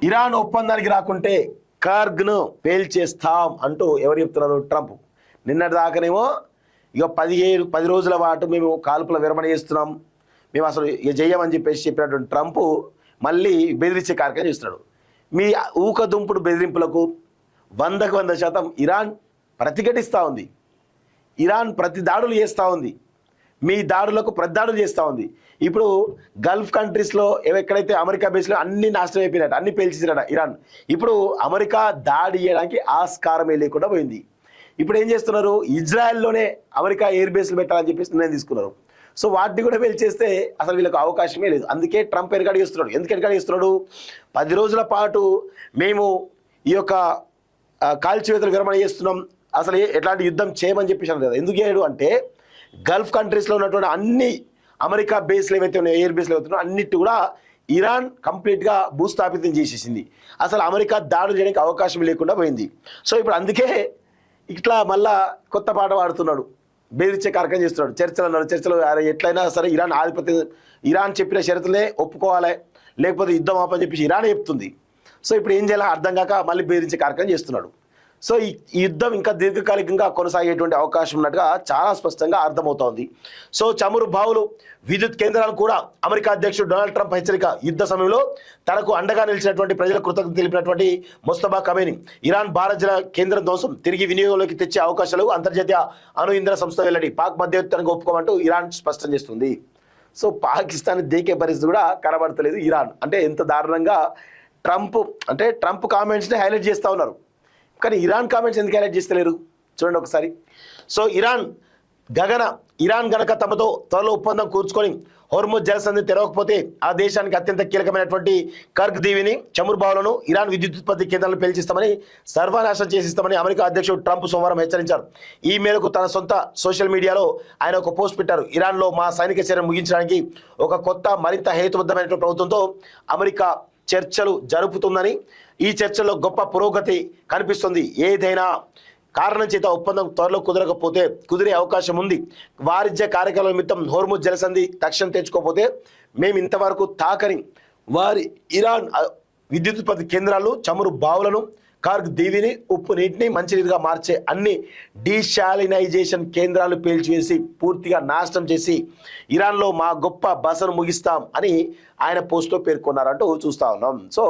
Iran ఒప్పందానికి రాకుంటే కార్గ్ను పేల్చేస్తాం అంటూ ఎవరు చెప్తున్నారు? ట్రంప్. నిన్నటి దాకానేమో ఇక 10 రోజుల పాటు మేము కాల్పుల విరమణ చేస్తున్నాం, మేము అసలు ఇక చెయ్యమని చెప్పినటువంటి ట్రంప్ మళ్ళీ బెదిరించే కార్యక్రమం చేస్తున్నాడు. మీ ఊకదుంపుడు బెదిరింపులకు 100% ఇరాన్ ప్రతిఘటిస్తూ ఉంది. ఇరాన్ ప్రతి దాడులు చేస్తూ ఉంది, మీ దాడులకు ప్రతిదాడులు చేస్తూ ఉంది. ఇప్పుడు గల్ఫ్ కంట్రీస్లో ఎక్కడైతే అమెరికా బేస్లో అన్ని నాశనం అయిపోయినట్టు, అన్ని పేల్చేసినట ఇరాన్. ఇప్పుడు అమెరికా దాడి చేయడానికి ఆస్కారమే లేకుండా పోయింది. ఇప్పుడు ఏం చేస్తున్నారు? ఇజ్రాయెల్లోనే అమెరికా ఎయిర్ బేస్లు పెట్టాలని చెప్పేసి నిర్ణయం తీసుకున్నారు. సో వాటిని కూడా పేల్చేస్తే అసలు వీళ్ళకి అవకాశమే లేదు. అందుకే ట్రంప్ ఎనకడిస్తున్నాడు. ఎందుకు ఎనకడిస్తున్నాడు? 10 రోజుల పాటు మేము ఈ యొక్క కాల్చివేతలు విరమణ చేస్తున్నాం, అసలు ఎట్లాంటి యుద్ధం చేయమని చెప్పేసి కదా. ఎందుకు చేయడు అంటే గల్ఫ్ కంట్రీస్లో ఉన్నటువంటి అన్ని అమెరికా బేస్లు ఏవైతే ఉన్నాయో, ఎయిర్ బేస్లు ఏవైతే ఉన్నాయో అన్నిటి కూడా ఇరాన్ కంప్లీట్గా భూస్థాపితం చేసేసింది. అసలు అమెరికా దాడులు చేయడానికి అవకాశం లేకుండా పోయింది. సో ఇప్పుడు అందుకే ఇట్లా మళ్ళా కొత్త పాట పాడుతున్నాడు, బెదిరించే కార్యక్రమం చేస్తున్నాడు. చర్చలు ఎట్లయినా సరే ఇరాన్ ఆధిపత్యం, ఇరాన్ చెప్పిన షరతులే ఒప్పుకోవాలి, లేకపోతే యుద్ధం ఆపని చెప్పేసి ఇరానే చెప్తుంది. సో ఇప్పుడు ఏం చేయాలో అర్థం కాక మళ్ళీ బెదిరించే కార్యక్రమం చేస్తున్నాడు. సో ఈ యుద్ధం ఇంకా దీర్ఘకాలికంగా కొనసాగేటువంటి అవకాశం ఉన్నట్టుగా చాలా స్పష్టంగా అర్థమవుతోంది. సో చమురు బావులు, విద్యుత్ కేంద్రాలు కూడా అమెరికా అధ్యక్షుడు డొనాల్డ్ ట్రంప్ హెచ్చరిక. యుద్ధ సమయంలో తనకు అండగా నిలిచినటువంటి ప్రజల కృతజ్ఞత తెలిపినటువంటి ముస్తఫా ఖమేని ఇరాన్ భారత్ జల కేంద్రం ధ్వంసం తిరిగి వినియోగంలోకి తెచ్చే అవకాశాలు అంతర్జాతీయ అణు ఇంధన సంస్థ వెల్లడి. పాక్ మధ్యవర్తిత్వానికి ఒప్పుకోమంటూ ఇరాన్ స్పష్టం చేస్తుంది. సో పాకిస్తాన్ దేకే పరిస్థితి కూడా కనబడతలేదు ఇరాన్. అంటే ఎంత దారుణంగా ట్రంప్ కామెంట్స్ని హైలైట్ చేస్తూ ఉన్నారు, కానీ ఇరాన్ కామెంట్స్ ఎందుకు హైలైట్ చేస్తలేరు చూడండి ఒకసారి. సో ఇరాన్ గనక తమతో త్వరలో ఒప్పందం కూర్చుకొని హోర్ముజ్ జలసంధి తెరవకపోతే ఆ దేశానికి అత్యంత కీలకమైనటువంటి కర్గ్ దీవిని, చమురు బావులను, ఇరాన్ విద్యుత్ ఉత్పత్తి కేంద్రాలను పేల్చిస్తామని, సర్వనాశనం చేసిస్తామని అమెరికా అధ్యక్షుడు ట్రంప్ సోమవారం హెచ్చరించారు. ఈ మేరకు తన సొంత సోషల్ మీడియాలో ఆయన ఒక పోస్ట్ పెట్టారు. ఇరాన్లో మా సైనిక చర్యను ముగించడానికి ఒక కొత్త మరింత హేతుబద్ధమైనటువంటి ప్రభుత్వంతో అమెరికా చర్చలు జరుపుతుందని, ఈ చర్చల్లో గొప్ప పురోగతి కనిపిస్తుంది. ఏదైనా కారణం చేత ఒప్పందం త్వరలో కుదిరే అవకాశం ఉంది. వారిజ్య కార్యక్రమాల నిమిత్తం హోర్ముజ్ జలసంధి తక్షణం తెచ్చుకోకపోతే మేము ఇంతవరకు తాకని వారి ఇరాన్ విద్యుత్ ఉత్పత్తి కేంద్రాలు, చమురు బావులను, కార్గ్ దీవిని, ఉప్పు నీటిని మంచినీరుగా మార్చే అన్ని డీశాలినైజేషన్ కేంద్రాలు పేల్చివేసి పూర్తిగా నాశనం చేసి ఇరాన్లో మా గొప్ప బసను ముగిస్తాం అని ఆయన పోస్ట్లో పేర్కొన్నారంటూ చూస్తా ఉన్నాం. సో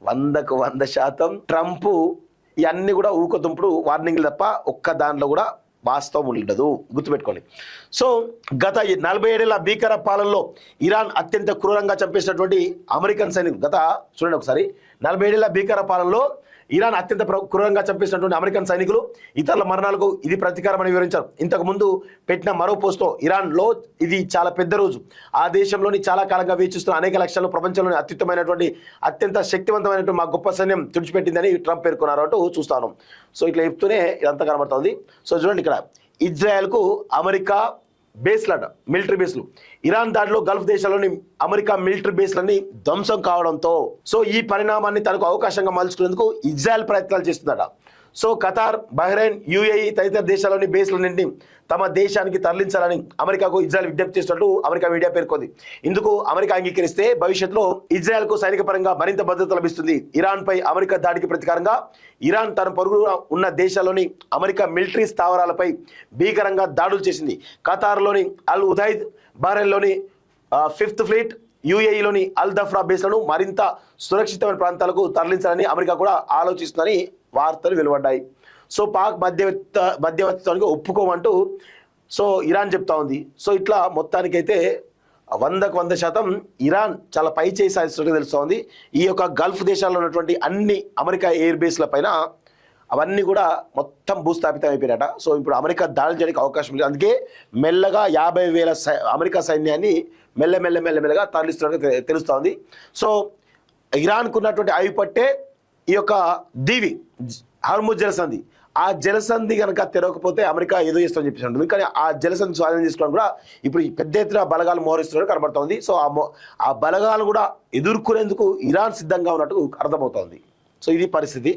100% ట్రంప్ ఇవన్నీ కూడా ఊకతుంపుడు వార్నింగ్లు తప్ప ఒక్క దానిలో కూడా వాస్తవం ఉండదు, గుర్తుపెట్టుకోండి. సో గత 47 ఏళ్ల భీకర పాలనలో ఇరాన్ అత్యంత క్రూరంగా చంపేసినటువంటి అమెరికన్ సైనికులు, చూడండి ఒకసారి, 47 ఏళ్ల భీకర పాలనలో ఇరాన్ అత్యంత క్రూరంగా చంపేసినటువంటి అమెరికన్ సైనికులు, ఇతరుల మరణాలకు ఇది ప్రతీకారమని వివరించారు. ఇంతకు ముందు పెట్టిన మరో పోస్ట్లో ఇరాన్లో ఇది చాలా పెద్ద రోజు, ఆ దేశంలోని చాలా కాలంగా వేచిస్తున్న అనేక లక్షల్లో ప్రపంచంలోని అత్యంత శక్తివంతమైనటువంటి మా గొప్ప సైన్యం తుడిచిపెట్టిందని ట్రంప్ పేర్కొన్నారు అంటూ చూస్తాను. సో ఇట్లా చెప్తూనే ఇదంతా కనబడుతుంది. సో చూడండి, ఇక్కడ ఇజ్రాయెల్కు అమెరికా బేస్లట, మిలిటరీ బేస్లు. ఇరాన్ దాడిలో గల్ఫ్ దేశాల్లోని అమెరికా మిలిటరీ బేస్లన్నీ ధ్వంసం కావడంతో సో ఈ పరిణామాన్ని తనకు అవకాశంగా మలుచుకునేందుకు ఇజ్రాయెల్ ప్రయత్నాలు చేస్తుందట. సో ఖతార్, బహ్రెయిన్, యుఏఈ తదితర దేశాల్లోని బేస్లన్నింటినీ తమ దేశానికి తరలించాలని అమెరికాకు ఇజ్రాయెల్ విజ్ఞప్తి చేస్తున్నట్టు అమెరికా మీడియా పేర్కొంది. ఇందుకు అమెరికా అంగీకరిస్తే భవిష్యత్తులో ఇజ్రాయెల్కు సైనిక పరంగా మరింత భద్రత లభిస్తుంది. ఇరాన్పై అమెరికా దాడికి ప్రతీకారంగా ఇరాన్ తన పొరుగున ఉన్న దేశాల్లోని అమెరికా మిలిటరీ స్థావరాలపై భీకరంగా దాడులు చేసింది. ఖతార్లోని అల్ ఉదైద్, బహ్రెయిన్లోని 5th ఫ్లీట్, యుఏఈలోని అల్ దఫ్రా బేస్లను మరింత సురక్షితమైన ప్రాంతాలకు తరలించాలని అమెరికా కూడా ఆలోచిస్తుందని వార్తలు వెలువడ్డాయి. సో పాక్ మధ్యవర్తిత్వానికి ఒప్పుకోమంటూ సో ఇరాన్ చెప్తా ఉంది. సో ఇట్లా మొత్తానికైతే 100% ఇరాన్ చాలా పై చేయి సాధిస్తున్నట్టు తెలుస్తోంది. ఈ యొక్క గల్ఫ్ దేశాల్లో ఉన్నటువంటి అన్ని అమెరికా ఎయిర్ బేస్ల పైన అవన్నీ కూడా మొత్తం భూస్థాపితం అయిపోయినట. సో ఇప్పుడు అమెరికా దాడి చేయడానికి అవకాశం లేదు. అందుకే మెల్లగా 50,000 అమెరికా సైన్యాన్ని మెల్లమెల్లగా తరలిస్తున్నట్టు తెలుస్తోంది. సో ఇరాన్కు ఉన్నటువంటి ఆయుపట్టే ఈ యొక్క దీవి, హోర్ముజ్ జలసంధి. ఆ జలసంధి కనుక తెరవకపోతే అమెరికా ఏదో చేస్తామని చెప్పేసి ఉంటుంది. కానీ ఆ జలసంధి స్వాధీనం చేసుకోవడం కూడా ఇప్పుడు పెద్ద ఎత్తున బలగాలు మోహరిస్తున్నట్టు కనబడుతోంది. సో ఆ బలగాలు కూడా ఎదుర్కొనేందుకు ఇరాన్ సిద్ధంగా ఉన్నట్టు అర్థమవుతోంది. సో ఇది పరిస్థితి.